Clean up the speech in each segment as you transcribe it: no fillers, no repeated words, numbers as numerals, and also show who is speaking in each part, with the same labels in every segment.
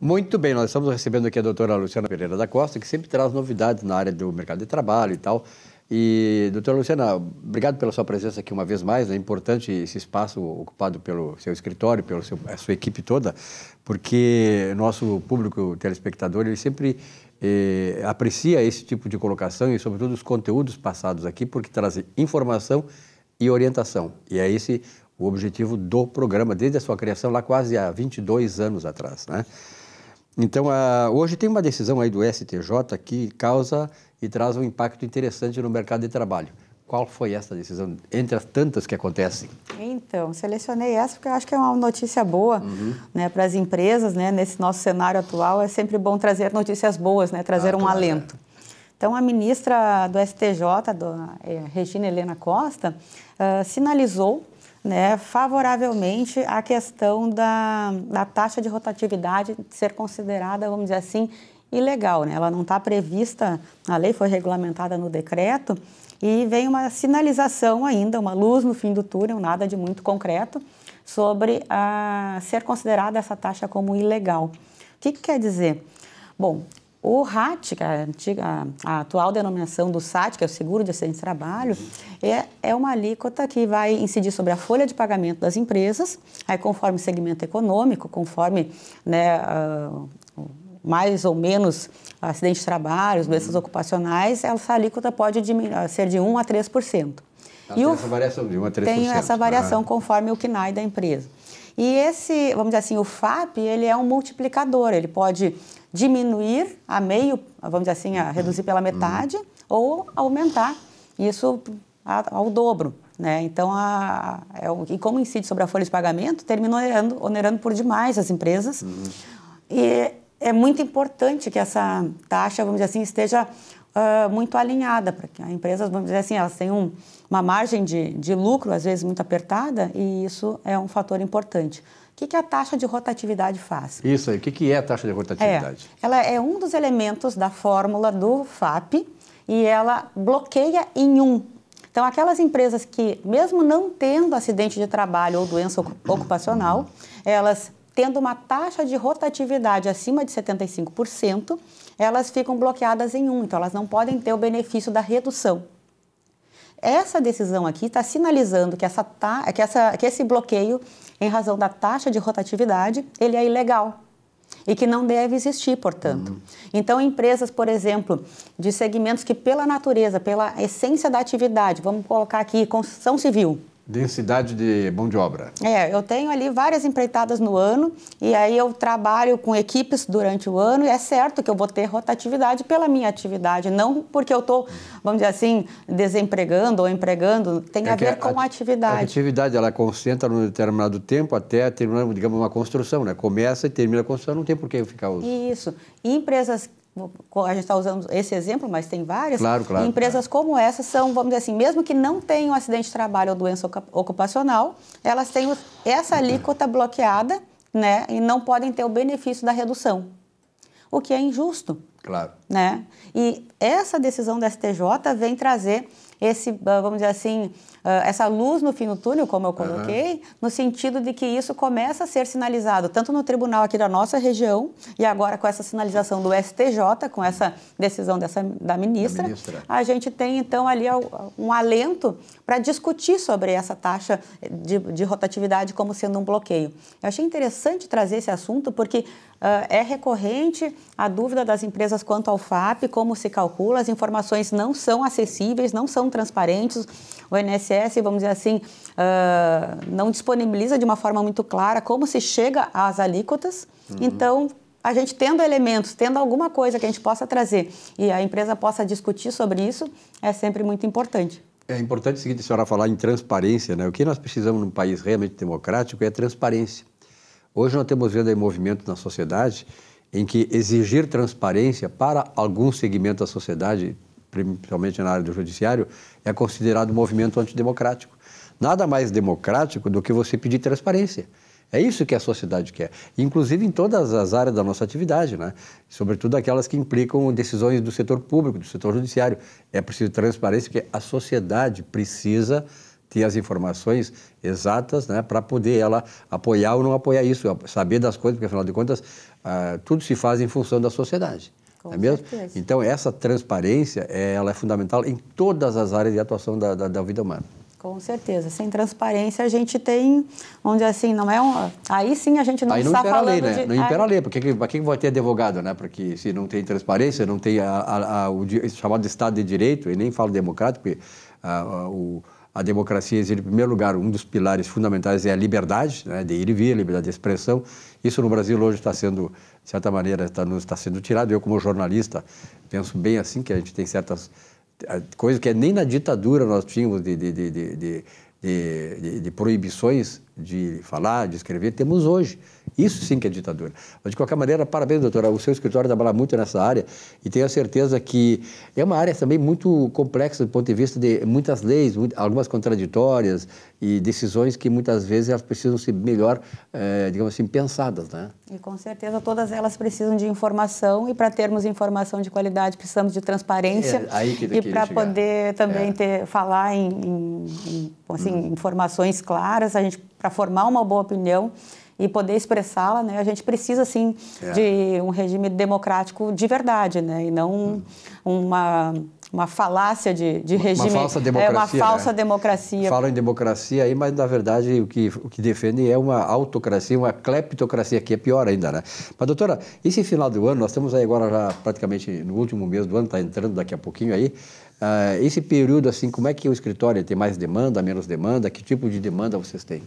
Speaker 1: Muito bem, nós estamos recebendo aqui a doutora Luciana Pereira da Costa, que sempre traz novidades na área do mercado de trabalho e tal. E, doutora Luciana, obrigado pela sua presença aqui uma vez mais. É importante esse espaço ocupado pelo seu escritório, pela sua equipe toda, porque nosso público telespectador, ele sempre aprecia esse tipo de colocação e, sobretudo, os conteúdos passados aqui, porque trazem informação e orientação. E é esse o objetivo do programa, desde a sua criação lá quase há 22 anos atrás, né? Então, hoje tem uma decisão aí do STJ que causa e traz um impacto interessante no mercado de trabalho. Qual foi essa decisão, entre as tantas que acontecem?
Speaker 2: Então, selecionei essa porque eu acho que é uma notícia boa, né, para as empresas, né? Nesse nosso cenário atual é sempre bom trazer notícias boas, né, trazer um alento. Então, a ministra do STJ, Regina Helena Costa, sinalizou, né, favoravelmente a questão da taxa de rotatividade ser considerada, vamos dizer assim, ilegal, né? Ela não está prevista, a lei foi regulamentada no decreto e vem uma sinalização ainda, uma luz no fim do túnel, nada de muito concreto, sobre ser considerada essa taxa como ilegal. O que quer dizer? Bom, o RAT, que é a atual denominação do SAT, que é o Seguro de Acidente de Trabalho, é uma alíquota que vai incidir sobre a folha de pagamento das empresas, aí conforme o segmento econômico, conforme, né, mais ou menos acidentes de trabalho, doenças ocupacionais, essa alíquota pode ser de 1% a 3%.
Speaker 1: Tem essa variação de 1% a 3%.
Speaker 2: Tem essa variação conforme o KNAI da empresa. E esse, vamos dizer assim, o FAP, ele é um multiplicador, ele pode diminuir a meio, vamos dizer assim, reduzir pela metade ou aumentar isso ao dobro, né? Então, e como incide sobre a folha de pagamento, termina onerando por demais as empresas. E é muito importante que essa taxa, vamos dizer assim, esteja muito alinhada, para que as empresas, vamos dizer assim, elas têm uma margem de lucro, às vezes, muito apertada, e isso é um fator importante. O que a taxa de rotatividade faz?
Speaker 1: Isso aí, o que é a taxa de rotatividade?
Speaker 2: Ela é um dos elementos da fórmula do FAP e ela bloqueia em 1. Então, aquelas empresas que, mesmo não tendo acidente de trabalho ou doença ocupacional, elas tendo uma taxa de rotatividade acima de 75%, elas ficam bloqueadas em 1, então elas não podem ter o benefício da redução. Essa decisão aqui está sinalizando que esse bloqueio, em razão da taxa de rotatividade, ele é ilegal e que não deve existir, portanto. Então, empresas, por exemplo, de segmentos que pela natureza, pela essência da atividade, vamos colocar aqui construção civil,
Speaker 1: densidade de mão de obra.
Speaker 2: Eu tenho ali várias empreitadas no ano e aí eu trabalho com equipes durante o ano e é certo que eu vou ter rotatividade pela minha atividade, não porque eu estou, vamos dizer assim, desempregando ou empregando, tem a ver com a atividade.
Speaker 1: A atividade, ela concentra num determinado tempo até terminar, digamos, uma construção, né? Começa e termina a construção, não tem por que ficar usando.
Speaker 2: Isso. E empresas, a gente está usando esse exemplo, mas tem várias.
Speaker 1: Claro.
Speaker 2: Empresas como essa são, vamos dizer assim, mesmo que não tenham acidente de trabalho ou doença ocupacional, elas têm essa alíquota bloqueada, né, e não podem ter o benefício da redução, o que é injusto.
Speaker 1: Claro.
Speaker 2: Né? E essa decisão da STJ vem trazer vamos dizer assim, essa luz no fim do túnel, como eu coloquei, no sentido de que isso começa a ser sinalizado tanto no tribunal aqui da nossa região e agora com essa sinalização do STJ, com essa decisão da ministra, a gente tem então ali um alento para discutir sobre essa taxa de rotatividade como sendo um bloqueio. Eu achei interessante trazer esse assunto porque é recorrente a dúvida das empresas quanto ao FAP, como se calcula, as informações não são acessíveis, não são transparentes, o INSS, vamos dizer assim, não disponibiliza de uma forma muito clara como se chega às alíquotas. Então, a gente tendo elementos, tendo alguma coisa que a gente possa trazer e a empresa possa discutir sobre isso, é sempre muito importante.
Speaker 1: É importante o seguinte, a senhora falar em transparência, né? O que nós precisamos num país realmente democrático é transparência. Hoje nós estamos vendo aí movimentos na sociedade em que exigir transparência para algum segmento da sociedade, principalmente na área do judiciário, é considerado um movimento antidemocrático. Nada mais democrático do que você pedir transparência. É isso que a sociedade quer, inclusive em todas as áreas da nossa atividade, né? Sobretudo aquelas que implicam decisões do setor público, do setor judiciário. É preciso transparência porque a sociedade precisa ter as informações exatas, né, para poder ela apoiar ou não apoiar isso, saber das coisas, porque afinal de contas tudo se faz em função da sociedade. Não é mesmo? Então essa transparência ela é fundamental em todas as áreas de atuação da vida humana.
Speaker 2: Com certeza. Sem transparência a gente tem, onde assim, não é um... Aí sim a gente não está falando
Speaker 1: lei, né?
Speaker 2: de...
Speaker 1: Não impera a lei, para que vai ter advogado, né? Porque se não tem transparência, não tem o chamado Estado de Direito, e nem falo democrático, porque a democracia exige, em primeiro lugar, um dos pilares fundamentais é a liberdade, né? De ir e vir, liberdade de expressão. Isso no Brasil hoje está sendo, de certa maneira, está sendo tirado. Eu, como jornalista, penso bem assim, que a gente tem certas coisas que nem na ditadura nós tínhamos de proibições de falar, de escrever, temos hoje. Isso sim que é ditadura. Mas, de qualquer maneira, parabéns, doutora. O seu escritório trabalha muito nessa área e tenho a certeza que é uma área também muito complexa do ponto de vista de muitas leis, algumas contraditórias e decisões que muitas vezes elas precisam ser melhor, digamos assim, pensadas, né?
Speaker 2: E com certeza todas elas precisam de informação e para termos informação de qualidade precisamos de transparência e para poder também falar em informações claras, a gente para formar uma boa opinião e poder expressá-la, né, a gente precisa, sim, de um regime democrático de verdade, né, e não uma falácia de regime...
Speaker 1: Uma falsa democracia.
Speaker 2: Uma falsa democracia.
Speaker 1: Falam em democracia aí, mas, na verdade, o que defendem é uma autocracia, uma cleptocracia, que é pior ainda, né? Mas, doutora, esse final do ano, nós estamos aí agora já praticamente no último mês do ano, está entrando daqui a pouquinho aí, esse período, assim, como é que o escritório tem mais demanda, menos demanda? Que tipo de demanda vocês têm?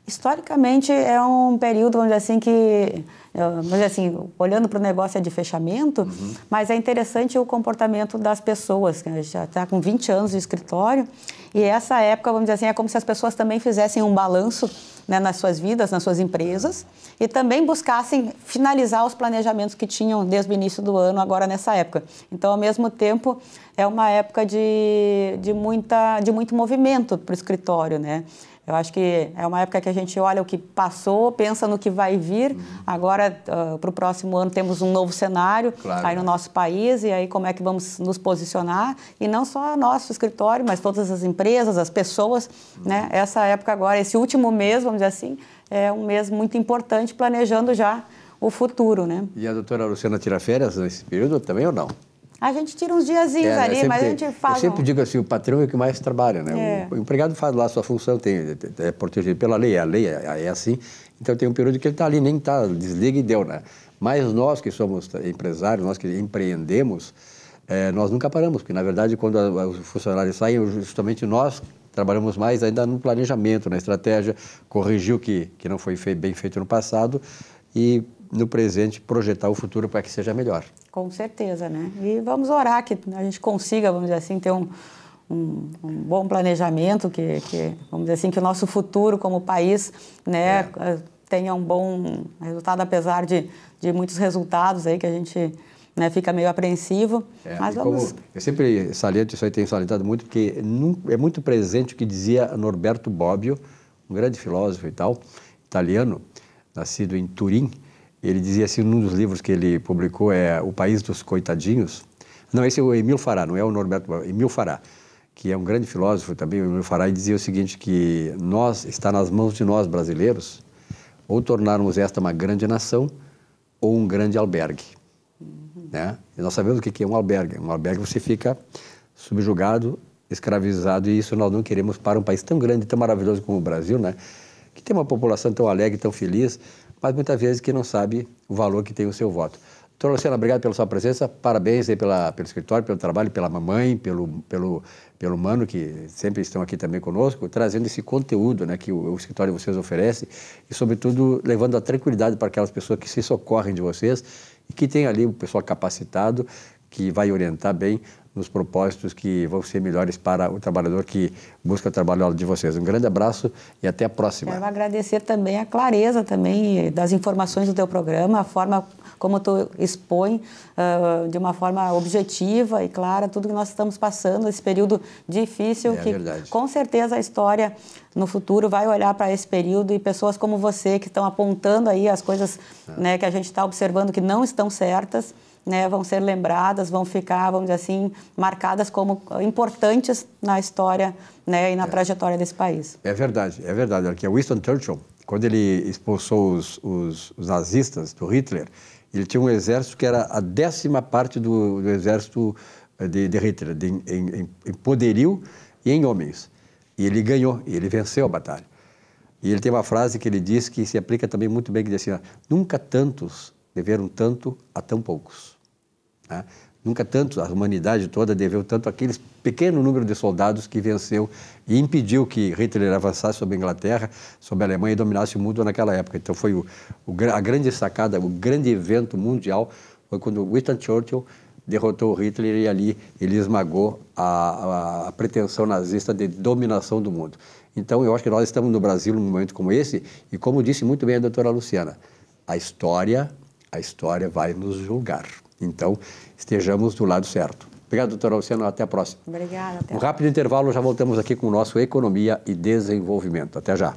Speaker 2: Historicamente, é um período onde, assim, olhando para o negócio é de fechamento, mas é interessante o comportamento das pessoas, que a gente já está com 20 anos de escritório, e essa época, vamos dizer assim, é como se as pessoas também fizessem um balanço, né, nas suas vidas, nas suas empresas, e também buscassem finalizar os planejamentos que tinham desde o início do ano, agora nessa época. Então, ao mesmo tempo, é uma época de muito movimento para o escritório, né? Eu acho que é uma época que a gente olha o que passou, pensa no que vai vir. Agora, para o próximo ano, temos um novo cenário aí no nosso país, e aí como é que vamos nos posicionar. E não só nosso escritório, mas todas as empresas, as pessoas, né? Essa época agora, esse último mês, vamos dizer assim, é um mês muito importante, planejando já o futuro, né?
Speaker 1: E a doutora Luciana tira férias nesse período também ou não?
Speaker 2: A gente tira uns diazinhos ali, mas a gente faz...
Speaker 1: Eu sempre digo assim, o patrão é o que mais trabalha, né? O empregado faz lá a sua função, é protegido pela lei, a lei é assim. Então tem um período que ele está ali, nem está, desliga e deu, né? Mas nós que somos empresários, nós que empreendemos, nós nunca paramos, porque na verdade quando os funcionários saem, justamente nós trabalhamos mais ainda no planejamento, na estratégia, corrigir o que não foi bem feito no passado e no presente projetar o futuro para que seja melhor.
Speaker 2: Com certeza, né? E vamos orar que a gente consiga, vamos dizer assim, ter um bom planejamento, que vamos dizer assim, que o nosso futuro como país, né, tenha um bom resultado, apesar de muitos resultados aí que a gente, né, fica meio apreensivo. Mas vamos...
Speaker 1: Eu sempre saliento, isso aí tenho salientado muito, porque é muito presente o que dizia Norberto Bobbio, um grande filósofo e tal, italiano, nascido em Turim. Ele dizia assim, num dos livros que ele publicou, O País dos Coitadinhos. Não, esse é o Emil Fará, não é o Norberto Bobbio, Emil Fará, que é um grande filósofo também, o Emil Fará, e dizia o seguinte, que está nas mãos de nós, brasileiros, ou tornarmos esta uma grande nação ou um grande albergue. Né? E nós sabemos o que é um albergue. Um albergue você fica subjugado, escravizado, e isso nós não queremos para um país tão grande, tão maravilhoso como o Brasil, né? Que tem uma população tão alegre, tão feliz, mas muitas vezes que não sabe o valor que tem o seu voto. Doutora Luciana, obrigado pela sua presença, parabéns aí pelo escritório, pelo trabalho, pela mamãe, pelo Mano, que sempre estão aqui também conosco, trazendo esse conteúdo, né, que o escritório de vocês oferece e, sobretudo, levando a tranquilidade para aquelas pessoas que se socorrem de vocês e que tem ali o pessoal capacitado que vai orientar bem nos propósitos que vão ser melhores para o trabalhador que busca o trabalho de vocês. Um grande abraço e até a próxima.
Speaker 2: Quero agradecer também a clareza também das informações do teu programa, a forma como tu expõe de uma forma objetiva e clara tudo que nós estamos passando, esse período difícil, que
Speaker 1: verdade.
Speaker 2: Com certeza a história no futuro vai olhar para esse período e pessoas como você que estão apontando aí as coisas, né, que a gente está observando que não estão certas, né, vão ser lembradas, vão ficar, vamos dizer assim, marcadas como importantes na história, né, e na trajetória desse país.
Speaker 1: É verdade. Olha, que Winston Churchill, quando ele expulsou os nazistas do Hitler, ele tinha um exército que era a 10ª parte do exército de Hitler, em poderio e em homens. E ele ganhou, e ele venceu a batalha. E ele tem uma frase que ele diz que se aplica também muito bem, que diz assim, ó, nunca tantos deveram tanto a tão poucos. Né? Nunca tanto, a humanidade toda deveu tanto àqueles pequeno número de soldados que venceu e impediu que Hitler avançasse sobre a Inglaterra, sobre a Alemanha e dominasse o mundo naquela época. Então foi a grande sacada, o grande evento mundial foi quando Winston Churchill derrotou Hitler e ali ele esmagou a pretensão nazista de dominação do mundo. Então eu acho que nós estamos no Brasil num momento como esse e como disse muito bem a doutora Luciana, a história vai nos julgar. Então, estejamos do lado certo. Obrigado, doutora Luciana. Até a próxima.
Speaker 2: Obrigada.
Speaker 1: Um rápido intervalo, já voltamos aqui com o nosso Economia e Desenvolvimento. Até já.